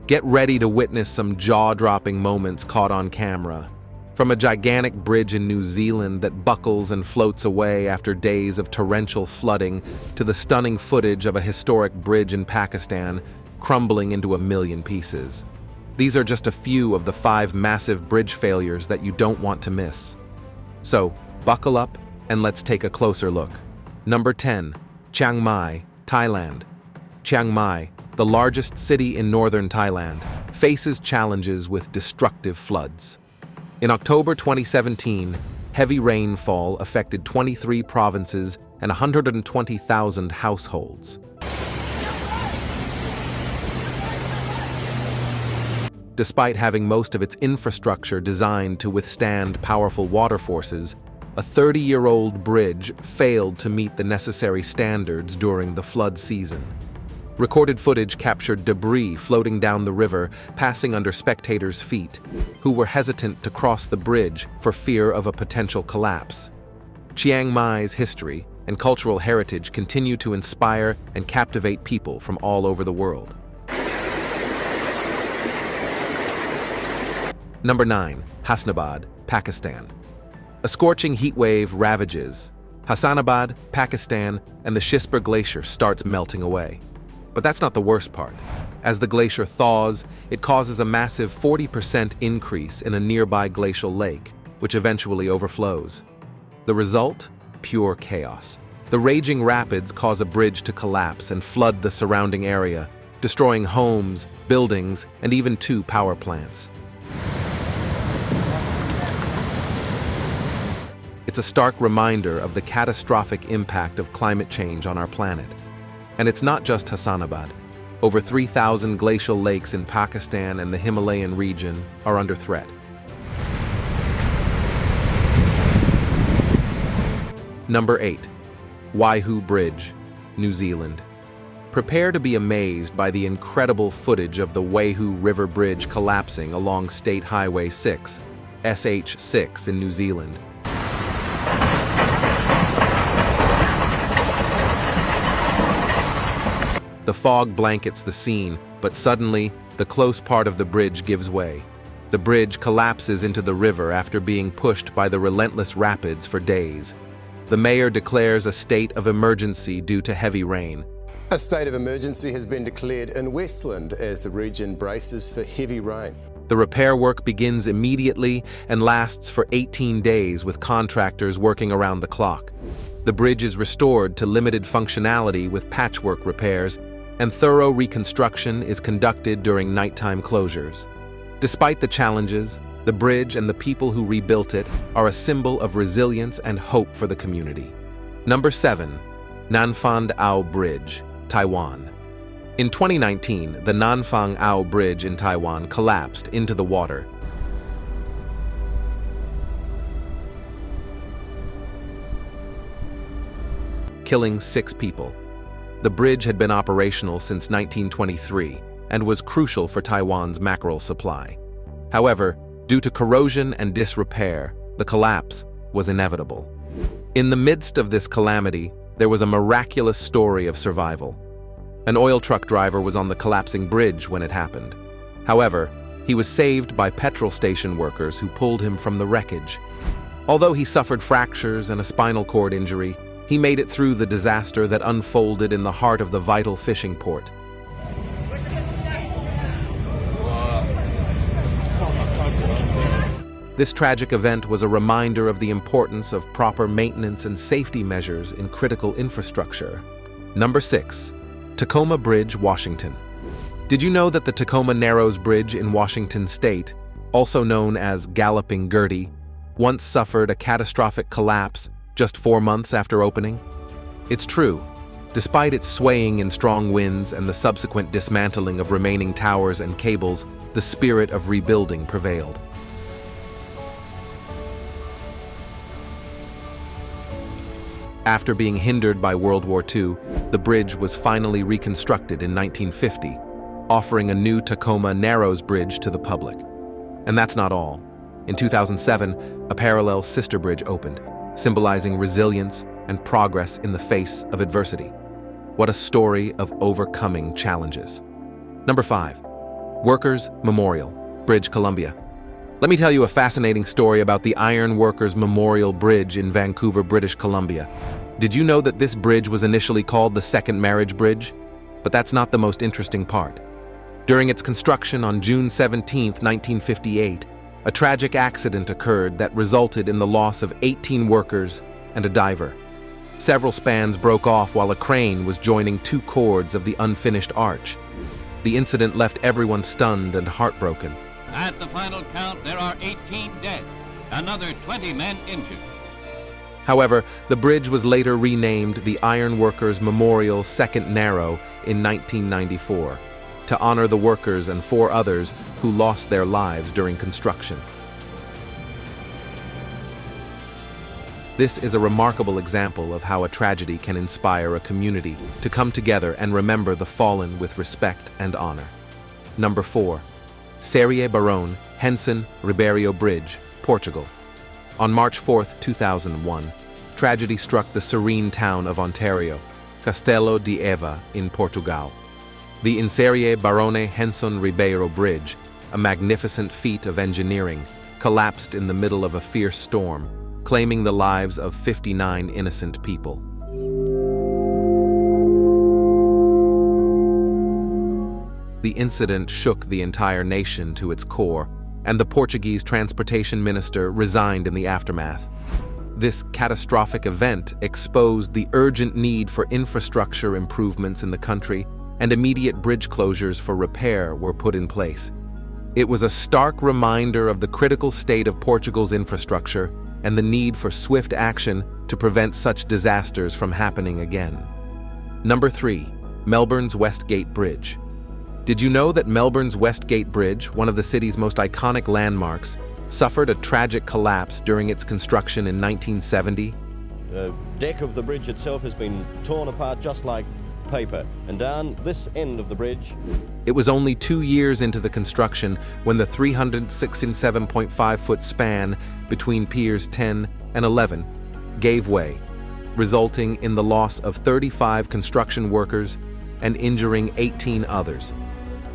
Get ready to witness some jaw-dropping moments caught on camera. From a gigantic bridge in New Zealand that buckles and floats away after days of torrential flooding to the stunning footage of a historic bridge in Pakistan crumbling into a million pieces. These are just a few of the 5 massive bridge failures that you don't want to miss. So, buckle up and let's take a closer look. Number 10. Chiang Mai, Thailand. Chiang Mai, the largest city in northern Thailand, faces challenges with destructive floods. In October 2017, heavy rainfall affected 23 provinces and 120,000 households. Despite having most of its infrastructure designed to withstand powerful water forces, a 30-year-old bridge failed to meet the necessary standards during the flood season. Recorded footage captured debris floating down the river, passing under spectators' feet, who were hesitant to cross the bridge for fear of a potential collapse. Chiang Mai's history and cultural heritage continue to inspire and captivate people from all over the world. Number 9. Hassanabad, Pakistan. A scorching heat wave ravages Hassanabad, Pakistan, and the Shisper Glacier starts melting away. But that's not the worst part. As the glacier thaws, it causes a massive 40% increase in a nearby glacial lake, which eventually overflows. The result? Pure chaos. The raging rapids cause a bridge to collapse and flood the surrounding area, destroying homes, buildings, and even 2 power plants. It's a stark reminder of the catastrophic impact of climate change on our planet. And it's not just Hassanabad. Over 3,000 glacial lakes in Pakistan and the Himalayan region are under threat. Number 8. Waihu Bridge, New Zealand. Prepare to be amazed by the incredible footage of the Waihu River Bridge collapsing along State Highway 6, SH6 in New Zealand. The fog blankets the scene, but suddenly, the close part of the bridge gives way. The bridge collapses into the river after being pushed by the relentless rapids for days. The mayor declares a state of emergency due to heavy rain. A state of emergency has been declared in Westland as the region braces for heavy rain. The repair work begins immediately and lasts for 18 days with contractors working around the clock. The bridge is restored to limited functionality with patchwork repairs, and thorough reconstruction is conducted during nighttime closures. Despite the challenges, the bridge and the people who rebuilt it are a symbol of resilience and hope for the community. Number 7. Nanfang Ao Bridge, Taiwan. In 2019, the Nanfang Ao Bridge in Taiwan collapsed into the water. Killing 6 people. The bridge had been operational since 1923 and was crucial for Taiwan's mackerel supply. However, due to corrosion and disrepair, the collapse was inevitable. In the midst of this calamity, there was a miraculous story of survival. An oil truck driver was on the collapsing bridge when it happened. However, he was saved by petrol station workers who pulled him from the wreckage. Although he suffered fractures and a spinal cord injury, he made it through the disaster that unfolded in the heart of the vital fishing port. This tragic event was a reminder of the importance of proper maintenance and safety measures in critical infrastructure. Number 6. Tacoma Bridge, Washington. Did you know that the Tacoma Narrows Bridge in Washington State, also known as Galloping Gertie, once suffered a catastrophic collapse just 4 months after opening? It's true. Despite its swaying in strong winds and the subsequent dismantling of remaining towers and cables, the spirit of rebuilding prevailed. After being hindered by World War II, the bridge was finally reconstructed in 1950, offering a new Tacoma Narrows Bridge to the public. And that's not all. In 2007, a parallel sister bridge opened, symbolizing resilience and progress in the face of adversity. What a story of overcoming challenges. Number 5. Workers' Memorial, Bridge, Columbia. Let me tell you a fascinating story about the Iron Workers Memorial Bridge in Vancouver, British Columbia. Did you know that this bridge was initially called the Second Marriage Bridge? But that's not the most interesting part. During its construction on June 17, 1958, a tragic accident occurred that resulted in the loss of 18 workers and a diver. Several spans broke off while a crane was joining two chords of the unfinished arch. The incident left everyone stunned and heartbroken. At the final count, there are 18 dead, another 20 men injured. However, the bridge was later renamed the Iron Workers Memorial Second Narrow in 1994 to honor the workers and 4 others who lost their lives during construction. This is a remarkable example of how a tragedy can inspire a community to come together and remember the fallen with respect and honor. Number 4. Serra Barão Henson Ribeiro Bridge, Portugal. On March 4, 2001, tragedy struck the serene town of Ontario, Castelo de Eva in Portugal. The Serra Barão Henson Ribeiro Bridge, a magnificent feat of engineering, collapsed in the middle of a fierce storm, claiming the lives of 59 innocent people. The incident shook the entire nation to its core, and the Portuguese transportation minister resigned in the aftermath. This catastrophic event exposed the urgent need for infrastructure improvements in the country, and immediate bridge closures for repair were put in place. It was a stark reminder of the critical state of Portugal's infrastructure and the need for swift action to prevent such disasters from happening again. Number 3. Melbourne's Westgate Bridge. Did you know that Melbourne's Westgate Bridge, one of the city's most iconic landmarks, suffered a tragic collapse during its construction in 1970? The deck of the bridge itself has been torn apart just like paper, and down this end of the bridge. It was only 2 years into the construction when the 367.5-foot span between piers 10 and 11 gave way, resulting in the loss of 35 construction workers and injuring 18 others.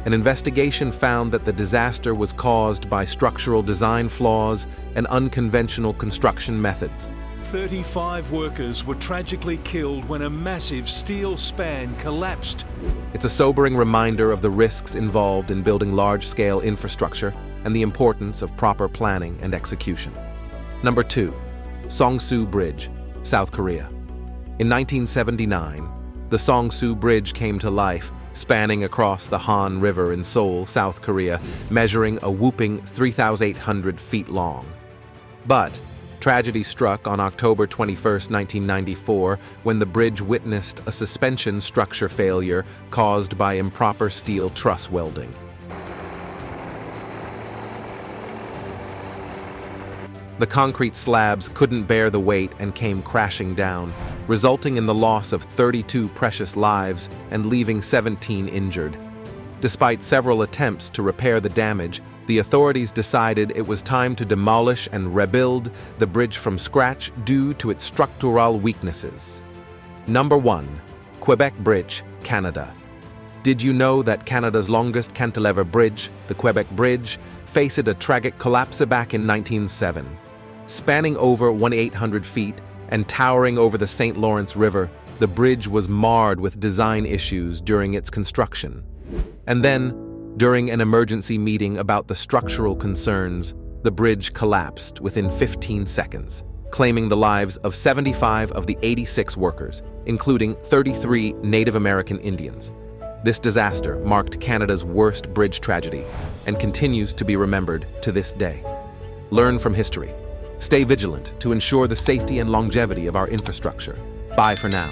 An investigation found that the disaster was caused by structural design flaws and unconventional construction methods. 35 workers were tragically killed when a massive steel span collapsed. It's a sobering reminder of the risks involved in building large-scale infrastructure and the importance of proper planning and execution. Number 2. Songsu Bridge, South Korea. In 1979, the Songsu Bridge came to life, spanning across the Han River in Seoul, South Korea, measuring a whopping 3,800 feet long. But tragedy struck on October 21, 1994, when the bridge witnessed a suspension structure failure caused by improper steel truss welding. The concrete slabs couldn't bear the weight and came crashing down, resulting in the loss of 32 precious lives and leaving 17 injured. Despite several attempts to repair the damage, the authorities decided it was time to demolish and rebuild the bridge from scratch due to its structural weaknesses. Number 1. Quebec Bridge, Canada. Did you know that Canada's longest cantilever bridge, the Quebec Bridge, faced a tragic collapse back in 1907? Spanning over 1,800 feet and towering over the St. Lawrence River, the bridge was marred with design issues during its construction. And then, during an emergency meeting about the structural concerns, the bridge collapsed within 15 seconds, claiming the lives of 75 of the 86 workers, including 33 Native American Indians. This disaster marked Canada's worst bridge tragedy and continues to be remembered to this day. Learn from history. Stay vigilant to ensure the safety and longevity of our infrastructure. Bye for now.